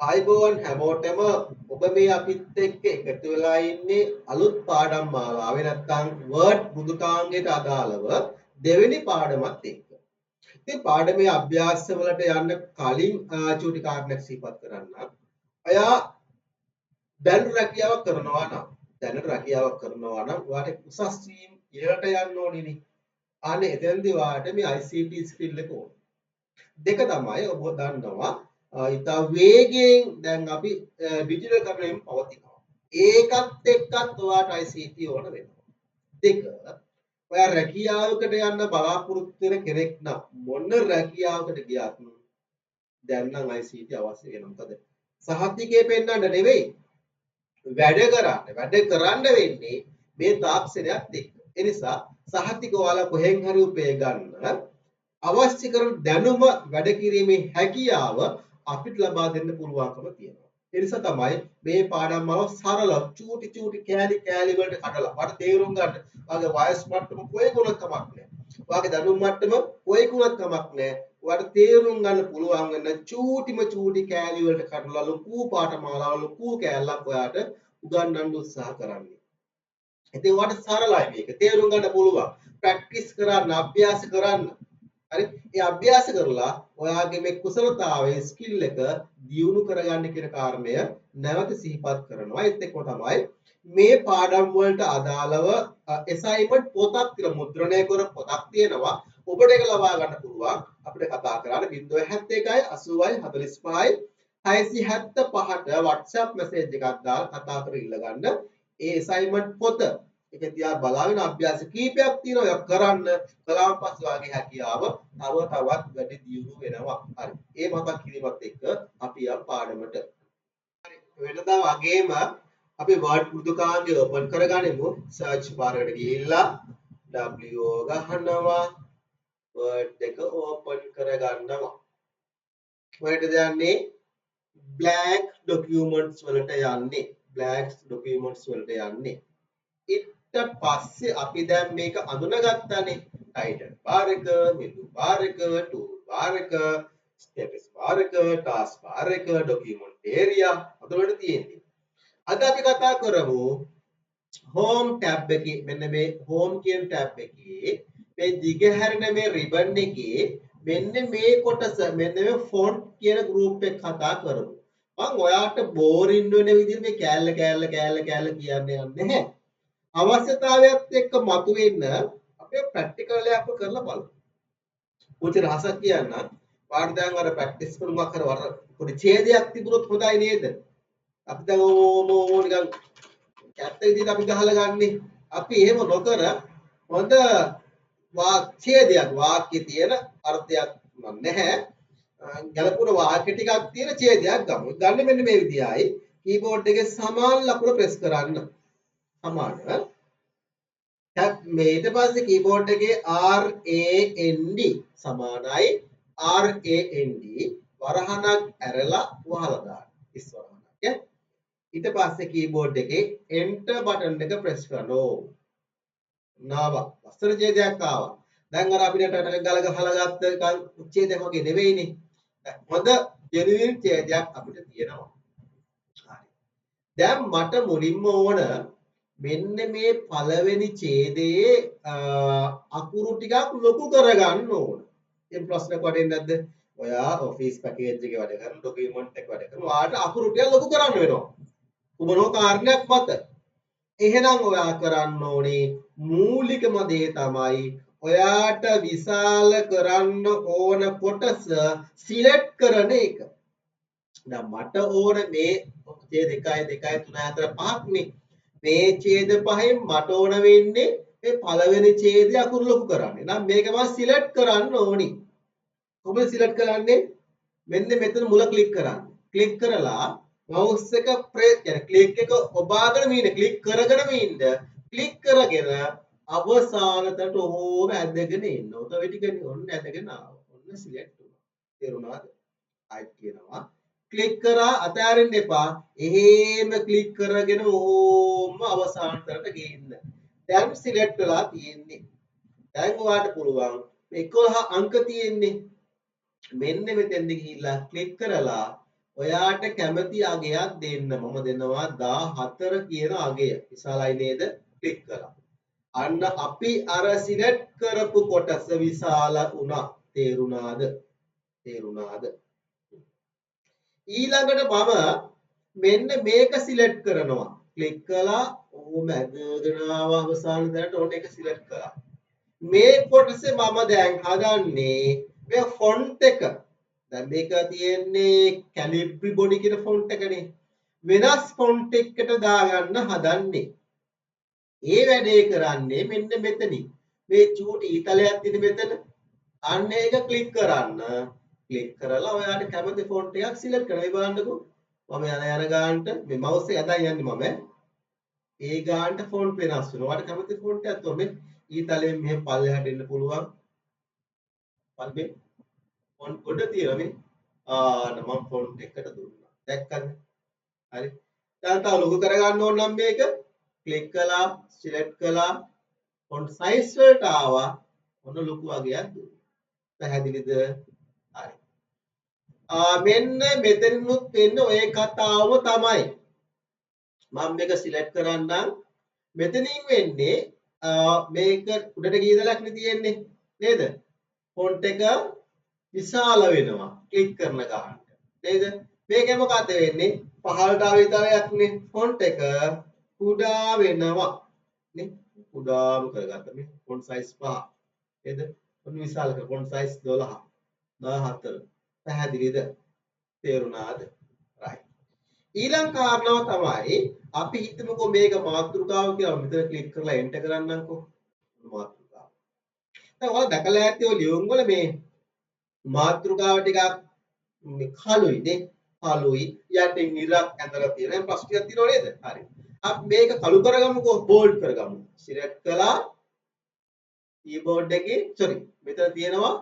ආයිබෝවන් හැමෝටම ඔබ මේ අපිත් එක්ක එකතු වෙලා ඉන්නේ අලුත් පාඩම් මාලාවේ නැත්තම් වර්ඩ් මෘදුකාංගයට අදාළව දෙවෙනි පාඩමත් එක්ක. ඉතින් පාඩමේ අභ්‍යාස වලට යන්න කලින් චූටි කාරණයක් සිහිපත් කරන්න. ඔයා දැනට රැකියාවක් කරනවා නම් ඔයාට උසස් වීම ඉහළට යන්න ඕනේ. අනේ එතෙන්දී ඔයාට මේ ICT ස්කිල් එක ඕනේ. දෙක තමයි ඔබ දන්නවා ඉතා වේගයෙන් දැන් අපි ඩිජිටල් කරණයෙන් පවතිනවා. ඒකත් එක්කත් ඔයාට ICT ඕන වෙනවා. දෙක ඔයා රැකියාවකට යන්න බලාපොරොත්තු වෙන කෙනෙක් නම් මොන රැකියාවකට ගියත් දැන් නම් ICT අවශ්‍ය වෙනවා. මොකද සහතිකේ පෙන්වන්න නෙවෙයි වැඩ කරන්න වෙන්නේ මේ තාක්ෂණයත් එක්ක. ඒ නිසා සහතික ඔයාලා කොහෙන් හරි උපය ගන්න අවශ්‍ය කරන දැනුම වැඩ කිරීමේ හැකියාව අපිට ලබා දෙන්න පුළුවන්කම තියෙනවා. ඒ නිසා තමයි මේ පාඩම් මාලාව සරල චූටි කෑලි වලට කඩලා වට තේරුම් ගන්න. ඔයාගේ වයස් මට්ටම කොයිකුණක් කමක් නැහැ. ඔයාගේ දැනුම් මට්ටම කොයිකුණක් කමක් නැහැ. ඔයාට තේරුම් ගන්න පුළුවන් වෙන චූටි කෑලි වලට කඩලා ලොකු පාඨමාලාව ලොකු කෑල්ලක් ඔයාට උගන්වන්න උත්සාහ කරන්නේ. ඉතින් ඔයාට සරලයි මේක. තේරුම් ගන්න පුළුවන්. ප්‍රැක්ටිස් කරන්න, අභ්‍යාස කරන්න. හරි ඒ අභ්‍යාස කරලා ඔයාගේ මේ කුසලතාවයේ ස්කිල් එක දියුණු කරගන්න කියන කාරණය නැවත සිහිපත් කරනවා. ඒත් එක්කම තමයි මේ පාඩම් වලට අදාළව assignment පොතක් කියලා මුද්‍රණය කර පොතක් තියෙනවා. ඔබට ඒක ලබා ගන්න පුළුවන්. අපිට කතා කරන්න 071 80 45 675ට WhatsApp message එකක් දාලා කතා කර ඉල්ල ගන්න. ඒ assignment පොත ඒක තියා බලාගෙන අභ්‍යාස කීපයක් තියෙනවා. ඒක කරන්න කලාම් පස්සේ වාගේ හැකියාව තවත් වැඩි දියුණු වෙනවා. හරි. ඒ මතක් කිරීමත් එක්ක අපි යම් පාඩමට. හරි. වෙනදා වගේම අපි වර්ඩ් මෘදුකාංගය ඕපන් කරගනිමු. සර්ච් බාර් එකට ගිහිල්ලා W ගහනවා. වර්ඩ් එක ඕපන් කරගන්නවා. ඔයට යන්නේ blank documents වලට යන්නේ. blank documents වලට යන්නේ. ඊට පස්සේ අපි දැන් මේක අඳුනගත්තානේ. title bar එක, menu bar එක, tool bar එක, status bar එක, task bar එක, document area අතවලට තියෙන්නේ. අද අපි කතා කරමු home tab එකේ. මෙන්න මේ home කියන tab එකේ මේ දිගහැරෙන මේ ribbon එකේ මෙන්න මේ කොටස මෙන්න මේ font කියන group එක කතා කරමු. මම ඔයාට බෝරින් වෙන විදිහට මේ කෑල්ල කියන්න යන්නේ නැහැ. අවශ්‍යතාවයත් එක්ක මතුවෙන්න අපේ ප්‍රැක්ටිකල් එකක් කරලා බලමු. උචි රහසක් කියන්න පාඩ දැන් අර ප්‍රැක්ටිස් කරුමක් කර පොඩි ඡේදයක් තිබුණොත් හොඳයි නේද? අපි දැන් ඕ නිකන් කැත්ත විදිහට අපි ගහලා ගන්නේ. අපි එහෙම නොකර හොඳ ඡේදයක් වාක්‍යයේ තියෙන අර්ථයක් නැහැ. ගැලපුණ වාක්‍ය ටිකක් තියෙන ඡේදයක් ගමු. ගන්න මෙන්න මේ විදිහයි. කීබෝඩ් එකේ සමාන ලකුණ ප්‍රෙස් කරන්න. සමාන මේ ඊට පස්සේ කීබෝඩ් එකේ RAND සමානයි RAND වරහණක් ඇරලා වහලා දාන්න. ඉස්සරහට. ඊට පස්සේ කීබෝඩ් එකේ enter බටන් එක ප්‍රෙස් කරනවා. නාවා. අස්තර ඡේදයක් ආවා. දැන් අර අපිට ගල ගහලා ගත්ත ඡේදයක් වගේ නෙවෙයිනේ. හොඳ ජෙනුයින් ඡේදයක් අපිට තියෙනවා. හරි. දැන් මට මුලින්ම ඕන මෙන්න මේ පළවෙනි ඡේදයේ අකුරු ටිකක් ලොකු කරගන්න ඕන. මේ ප්‍රශ්න කොටෙන්නේ නැද්ද? ඔයා ඔෆිස් පැකේජ් එකේ වැඩ කරන ඩොකියුමන්ට් එක වැඩ කරන ඔයාට අකුරු ටික ලොකු කරන්න වෙනවා. කුමනෝ කාරණයක් මත. එහෙනම් ඔයා කරන්න ඕනේ මූලිකම දේ තමයි ඔයාට විශාල කරන්න ඕන කොටස සිලෙක්ට් කරන එක. දැන් මට ඕන මේ ඡේද 1 2 3 4 5ක් නේ. මේ ඡේද පහෙන් මට ඕන වෙන්නේ මේ පළවෙනි ඡේදය අකුරු ලොකු කරන්න. එහෙනම් මේක මම සිලෙක්ට් කරන්න ඕනි. කොහොමද සිලෙක්ට් කරන්නේ? මෙන්න මෙතන මුල ක්ලික් කරන්න. ක්ලික් කරලා මවුස් එක කියන්නේ ක්ලික් එක ඔබාගෙන ඉන්න ක්ලික් කරගෙන ඉන්න. ක්ලික් කරගෙන අවසානට ඕම ඇදගෙන එන්න. ඔතන ටිකනේ ඔන්න ඇදගෙන ආවා. ඔන්න සිලෙක්ට් වුණා. තේරුණාද? ආයිත් කියනවා ක්ලික් කරා අතෑරෙන්න එපා. එහෙම ක්ලික් කරගෙන ඕම අවසානට ගේන්න. දැන් සිලෙක්ට් වෙලා තියෙන්නේ. දැන් ඔයාලට පුළුවන් මේ 11 අංක තියෙන්නේ. මෙන්න මෙතෙන්ද ගිහිල්ලා ක්ලික් කරලා ඔයාට කැමති අගයක් දෙන්න. මම දෙනවා 14 කියන අගය. විශාලයි නේද? ක්ලික් කරලා. අන්න අපි අර සිලෙක්ට් කරපු කොටස විශාල වුණා. තේරුණාද? තේරුණාද? ඊළඟට මම මෙන්න මේක සිලෙක්ට් කරනවා. ක්ලික් කළා ඕම ඇදගෙන ආවා අවසාන තැනට ඕන එක සිලෙක්ට් කළා. මේ කොටසේ මම දැන් හදන්නේ මේ ෆොන්ට් එක. දැන් මේක තියෙන්නේ කැලිබ්‍රි බොඩි කියන ෆොන්ට් එකනේ. වෙනස් ෆොන්ට් එකකට දාගන්න හදන්නේ. ඒ වැඩේ කරන්නේ මෙන්න මෙතනින්. මේ චූටි ඊතලයක් තියෙන මෙතන. අන්න ඒක ක්ලික් කරන්න. ක්ලික් කරලා ඔයාට කැමති ෆොන්ට් එකක් සිලෙක්ට් කරන්න. මේ බලන්නකෝ. මම යන ගානට මේ මවුස් එක ඇදන් යන්නේ මම. ඒ ගානට ෆොන්ට් වෙනස් වෙනවා. ඔයාට කැමති ෆොන්ට් එකක් තෝරන්න. ඊතලයෙන් මෙහෙම පල්ලෙහාට එන්න පුළුවන්. පල්ලේ ෆොන්ට් ගොඩ තියෙනවා මේ. මම ෆොන්ට් එකට දුන්නා. දැක්කද? හරි. දැන් තව ලොකු කරගන්න ඕන නම් මේක ක්ලික් කළා, සිලෙක්ට් කළා, ෆොන්ට් සයිස් වලට ආවා. ඔන්න ලොකු වගේක් දුන්නා. පැහැදිලිද? හරි. මෙන්න මෙතනිනුත් වෙන්නේ ඔය කතාවම තමයි. මම මේක සිලෙක්ට් කරන්නම්. මෙතනින් වෙන්නේ මේක උඩට ගිය ඉඳලක් නේ තියෙන්නේ නේද? ෆොන්ට් එක විශාල වෙනවා ක්ලික් කරන ගානට. නේද? මේකේ මොකද්ද වෙන්නේ? පහළට ආව විතරයක් නේ ෆොන්ට් එක කුඩා වෙනවා. නේ? කුඩාම කරගත්තා මේ ෆොන්ට් සයිස් 5. නේද? ඔන්න විශාල කර ෆොන්ට් සයිස් 12. 14. පැහැදිලිද? තේරුණාද? right. ඊළඟ කාරණාව තමයි අපි හිතමුකෝ මේක මාතෘකාව කියලා මෙතන ක්ලික් කරලා එන්ටර් කරන්නම්කෝ මාතෘකාව. දැන් ඔයාලා දැකලා ඇති ඔය ලියුම් වල මේ මාතෘකාව ටිකක් මේ කළුයි නේ කළුයි යටින් ඉරක් ඇඳලා තියෙන ප්‍රශ්නයක් තියෙනව නේද? හරි. අපි මේක කළු කරගමුකෝ බෝල්ඩ් කරගමු. සිලෙක්ට් කළා කීබෝඩ් එකේ මෙතන තියෙනවා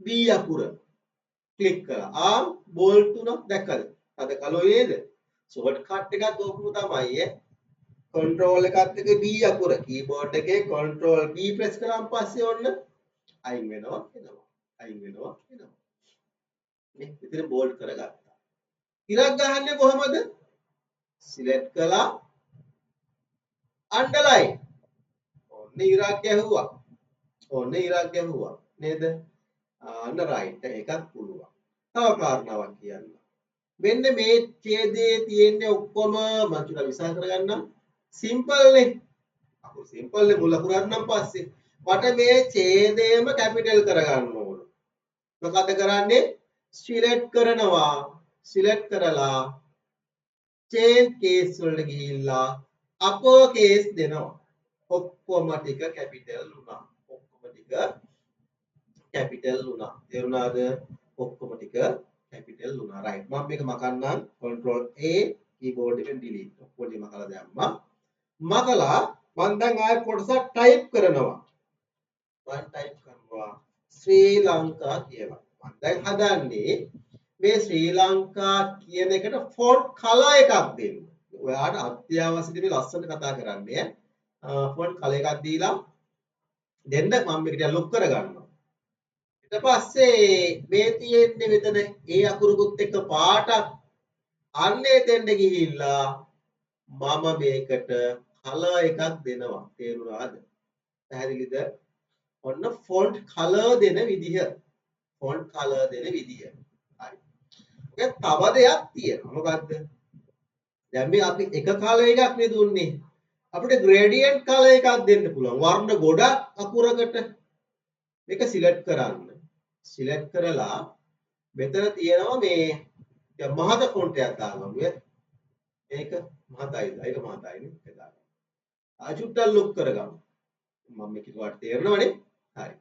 B අකුර. ක්ලික් කළා. බෝල්ඩ් තුනක් දැක්කද? අද කළුයි නේද? ෂෝට් කට් එකක් ඕකම තමයි කන්ට්‍රෝල් එකත් එක්ක B අකුර කීබෝඩ් එකේ කන්ට්‍රෝල් B ප්‍රෙස් කරාන් පස්සේ ඔන්න අයින් වෙනවා එනවා අයින් වෙනවා එනවා මේ විතර බෝල්ඩ් කරගත්තා. ඉරක් ගහන්නේ කොහමද? සිලෙක්ට් කළා අන්ඩර්ලයින් ඔන්න ඉරක් ගැහුවා. ඔන්න ඉරක් ගැහුවා නේද? අන්න රයිට් එකක් පුළුවන්. තව කාරණාවක් කියන්න. මෙන්න මේ ඡේදයේ තියෙන්නේ ඔක්කොම මම චුට්ටක් විස්තර කරගන්නම්. සිම්පල් නේ. අකුරු සිම්පල් නේ මුල අකුර අරනම් පස්සේ මට මේ ඡේදයම කැපිටල් කරගන්න ඕන. මොකද කරන්නේ? සිලෙක්ට් කරනවා. සිලෙක්ට් කරලා චේන්ජ් කේස් වලට ගිහිල්ලා අපර් කේස් දෙනවා. ඔක්කොම ටික කැපිටල් වුණා. ඔක්කොම ටික කැපිටල් වුණා. තේරුණාද? ඔක්කොම ටික කැපිටල් වුණා. රයිට්. මම මේක මකන්නම්. control A keyboard එකෙන් delete. ඔක්කොම මකලා දැම්මා. මකලා මම දැන් ආයෙ කොටසක් ටයිප් කරනවා. මම ටයිප් කරනවා ශ්‍රී ලංකා කියලා. මම දැන් හදන්නේ මේ ශ්‍රී ලංකා කියන එකට ෆොන්ට් කලර් එකක් දෙන්න. ඔයාට අත්‍යවශ්‍ය දේ ලස්සනට කතා කරන්නේ. ෆොන්ට් කලර් එකක් දීලා දෙන්න මම මේක ටික ලොක් කරගන්නවා. ඊට පස්සේ මේ තියෙන්නේ මෙතන ඒ අකුරුකුත් එක්ක පාටක් අන්න එතෙන්ට ගිහිල්ලා මම මේකට කලර් එකක් දෙනවා. තේරුණාද? පැහැදිලිද? ඔන්න ෆොන්ට් කලර් දෙන විදිහ. ෆොන්ට් කලර් දෙන විදිහ. හරි. ඔක තව දෙයක් තියෙනවා. මොකද්ද? දැන් මේ අපි එක කලර් එකක් නේ දුන්නේ. අපිට ග්‍රේඩියන්ට් කලර් එකක් දෙන්න පුළුවන්. වර්ණ ගොඩක් අකුරකට මේක සිලෙක්ට් කරන්න. සිලෙක්ට් කරලා මෙතන තියෙනවා මේ මහත ෆොන්ට් එකක් දාගමු. මේක මහතයිද? ඒක මහතයිනේ. ඒක දාගමු. ආචුට්ටක් ලොක් කරගමු. මම මේක කිව්වට තේරෙනවනේ. හරි.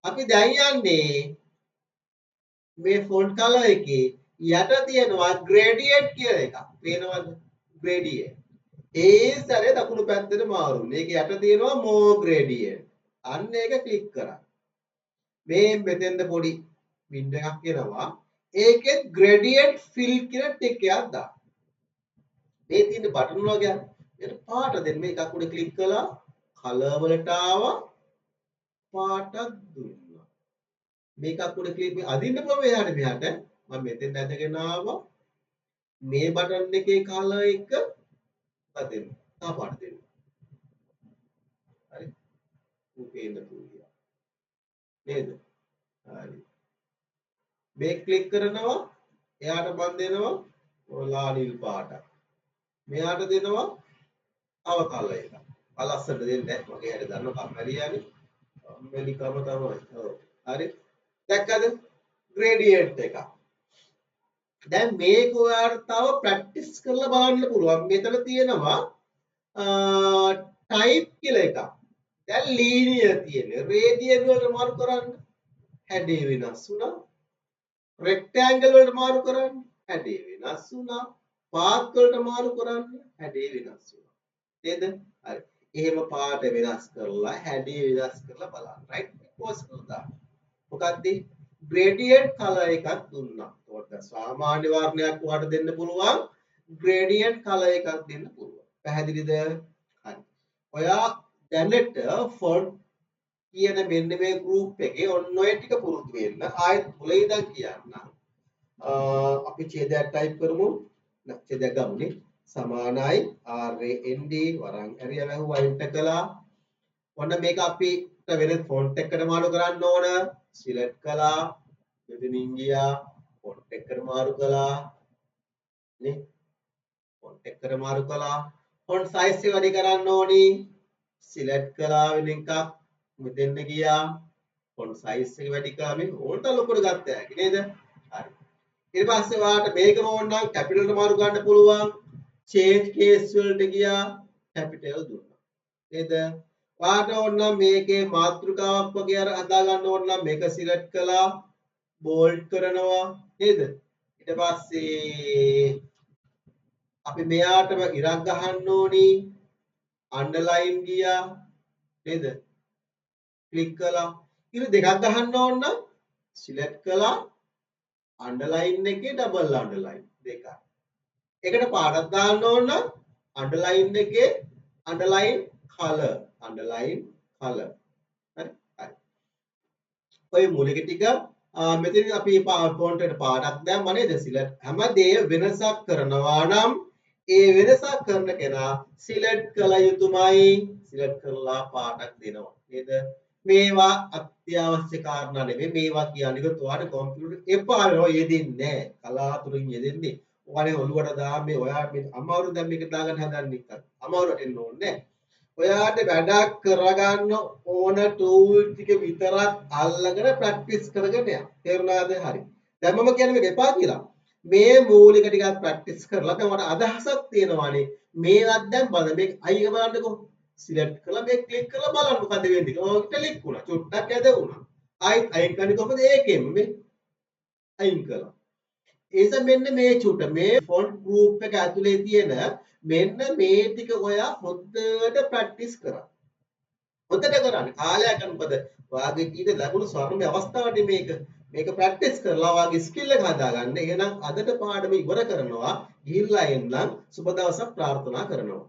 අපි දැන් යන්නේ මේ ෆොන්ට් කලර් එකේ යට තියෙනවා ග්‍රේඩියන්ට් කියලා එකක්. පේනවද? ග්‍රේඩියන්ට්. ඒ සැරේ දකුණු පැත්තට මාරු. මේක යට තියෙනවා more gradient. අන්න ඒක ක්ලික් කරා. මේ මෙතෙන්ද පොඩි වින්ඩෝ එකක් එනවා. ඒකෙත් gradient fill කියලා ටික එකක් දාන්න. මේ තියෙන බටන් වගේ මේකට පාට දෙන්න. මේක උඩ ක්ලික් කළා කලර් වලට ආවා පාටක් දුන්නා. මේක උඩ ක්ලික් අදින්න පුළුවන් එහාට මෙහාට. මම මෙතෙන් ඇදගෙන ආවා මේ බටන් එකේ කලර් එක මොකක්ද දෙන්න? තව පාට දෙන්න. හරි. ඌ පේන්න පුළුවන්. නේද? හරි. මේ ක්ලික් කරනවා එයාට මම දෙනවා ලා නිල් පාටක්. මෙයාට දෙනවා තව කලර් එකක්. බලස්සට දෙන්නේ මගේ හැට ගන්න කම්මැලියනේ. කම්මැලිකම තමයි. ඔව්. හරි. දැක්කද? ග්‍රේඩියන්ට් එකක්. දැන් මේක ඔයාලට තව ප්‍රැක්ටිස් කරලා බලන්න පුළුවන්. මෙතන තියෙනවා ටයිප් කියලා එකක්. දැන් ලීනියර් තියෙන්නේ. රේඩියන් වලට මාරු කරන්න. හැඩේ වෙනස් වුණා. රෙක්ටැන්ගල් වලට මාරු කරන්න. හැඩේ වෙනස් වුණා. පාත් වලට මාරු කරන්න. හැඩේ වෙනස් වුණා. නේද? හරි. එහෙම පාට වෙනස් කරලා හැඩේ වෙනස් කරලා බලන්න. රයිට්? පෝස් කරලා. මොකක්ද? gradient color එකක් දුන්නා. ඒකට සාමාන්‍ය වර්ණයක් ඔයාලට දෙන්න පුළුවන්. gradient color එකක් දෙන්න පුළුවන්. පැහැදිලිද? හරි. ඔයා දැනට font කියන මෙන්න මේ group එකේ ඔන්න ඔය ටික පුරුදු වෙන්න. ආයෙත් මුල ඉඳන් කියන්න. අපි ඡේදයක් type කරමු. ඡේදයක් ගමුනේ. සමානයි RAND වරන් ඇරිය වැහුවා enter කළා. ඔන්න මේක අපිට වෙන font එකකට මාරු කරන්න ඕන. select කළා. මෙතනින් ගියා. font එකකට මාරු කළා. නේ? font එකකට මාරු කළා. font size එක වැඩි කරන්න ඕනි. select කළා වෙන එකක්. මෙතෙන්ද ගියා. font size එක වැඩි කළා මේ ඕනට ලොකුට ගත්ත හැකි නේද? හරි. ඊට පස්සේ ඔයාලට මේකම ඕන නම් capital ට මාරු ගන්න පුළුවන්. change case වලට ගියා capital දුන්නා. නේද? ඔයාලට ඕන නම් මේකේ මාතෘකාවක් වගේ අර හදා ගන්න ඕන නම් මේක select කළා bold කරනවා නේද? ඊට පස්සේ අපි මෙයාටම ඉරක් ගහන්න ඕනි. underline ගියා නේද? ක්ලික් කළා. ඉර දෙකක් ගහන්න ඕන නම් select කළා underline එකේ double underline දෙකයි. එකට පාටක් දාන්න ඕන නම් underline එකේ underline color හරි හරි. ඔය මූලික ටික මෙතන අපි font එකට පාටක් දැම්ම නේද? select හැමදේම වෙනසක් කරනවා නම් ඒ වෙනසක් කරන කෙනා select කළ යුතුමයි. select කරලා පාටක් දෙනවා නේද? මේවා අත්‍යවශ්‍ය කාරණා නෙමෙයි. මේවා කියන්නේ කිව්වොත් ඔයාලට කම්පියුටර් එපා වෙනවා යෙදෙන්නේ නැහැ. කලාතුරකින් යෙදෙන්නේ. ඔයාලේ ඔළුවට දා මේ ඔයා මේ අමාරු දැන් මේක දාගන්න හදන්නේ. අමාරුවට එන්න ඕනේ නැහැ. ඔයාට වැඩක් කරගන්න ඕන ටූල් ටික විතරක් අල්ලගෙන ප්‍රැක්ටිස් කරගෙන යන්න. තේරුණාද? හරි. දැන් මම කියන්නේ මේක එපා කියලා. මේ මූලික ටිකක් ප්‍රැක්ටිස් කරලා දැන් ඔයාලට අදහසක් තියෙනවානේ. මේවත් දැන් බලන්න මේක අයිය බලන්නකෝ. සිලෙක්ට් කරලා මේ ක්ලික් කරලා බලන්න මොකද වෙන්නේ කියලා. ඔය ක්ලික් වුණා. චුට්ටක් ඇද වුණා. ආයිත් අයින් කරන්නේ කොහොමද? ඒකෙම මේ අයින් කළා. ඒස මෙන්න මේ චුට මේ ෆොන්ට් ගෲප් එක ඇතුලේ තියෙන මෙන්න මේ ටික ඔයා හොද්දට ප්‍රැක්ටිස් කරා. හොද්දට කරන්නේ කාලයක් මොකද වාගේ ඊට ලැබුණු ස්වර්ණමය අවස්ථාවට මේක ප්‍රැක්ටිස් කරලා වාගේ ස්කිල් එක හදාගන්න. එහෙනම් අදට පාඩම ඉවර කරනවා. ගිහිල්ලා එන්නම් සුබ දවසක් ප්‍රාර්ථනා කරනවා.